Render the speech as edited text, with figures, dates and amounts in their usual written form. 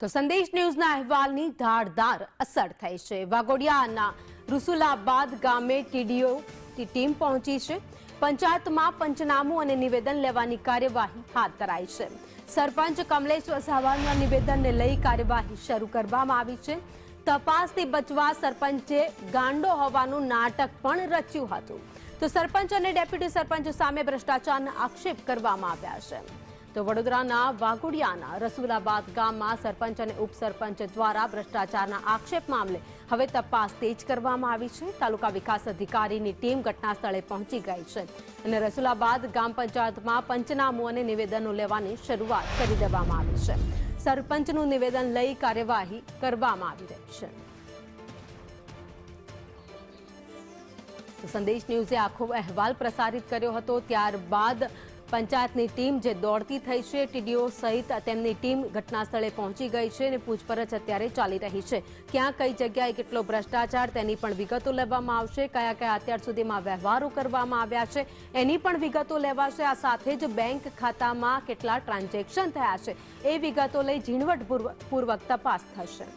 તો સંદેશ ન્યૂઝના અહેવાલની ધારદાર અસર થઈ છે। વાઘોડિયાના રુસુલાબાદ ગામે ટીડીઓની ટીમ પહોંચી છે। પંચાયતમાં પંચનામું અને નિવેદન લેવાની કાર્યવાહી હાથ ધરાઈ છે। સરપંચ કમલેશ વસાવાના નિવેદનને લઈ કાર્યવાહી શરૂ કરવામાં આવી છે। તપાસથી બચવા સરપંચે ગાંડો હોવાનું નાટક પણ રચ્યું હતું। તો સરપંચ અને ડેપ્યુટી સરપંચ સામે ભ્રષ્ટાચારના આક્ષેપ કરવામાં આવ્યા છે। તો વડોદરાના વાઘોડિયાના રસુલાબાદ ગામમાં સરપંચ અને ઉપસરપંચ દ્વારા ભ્રષ્ટાચારના આક્ષેપ મામલે હવે તપાસ તેજ કરવામાં આવી છે। તાલુકા વિકાસ અધિકારીની ટીમ ઘટના સ્થળે પહોંચી ગઈ છે અને રસુલાબાદ ગામ પંચાયતમાં પંચનામું અને નિવેદનો લેવાની શરૂઆત કરી દેવામાં આવી છે। સરપંચનું નિવેદન લઈ કાર્યવાહી કરવામાં આવી રહી છે। સંદેશ ન્યૂઝે આખો અહેવાલ પ્રસારિત કર્યો હતો। ત્યારબાદ પંચાયતની ટીમ જે દોડતી થઈ છે, ટીડીઓ સહિત તેમની ટીમ ઘટના સ્થળે પહોંચી ગઈ છે અને પૂછપરછ અત્યારે ચાલી રહી છે। ક્યાં કઈ જગ્યાએ કેટલો ભ્રષ્ટાચાર તેની પણ વિગતો લેવામાં આવશે। કયા કયા અત્યાર સુધીમાં વ્યવહારો કરવામાં આવ્યા છે એની પણ વિગતો લેવાશે। આ સાથે જ બેંક ખાતામાં કેટલા ટ્રાન્ઝેક્શન થયા છે એ વિગતો લઈ ઝીણવટપૂર્વક તપાસ થશે।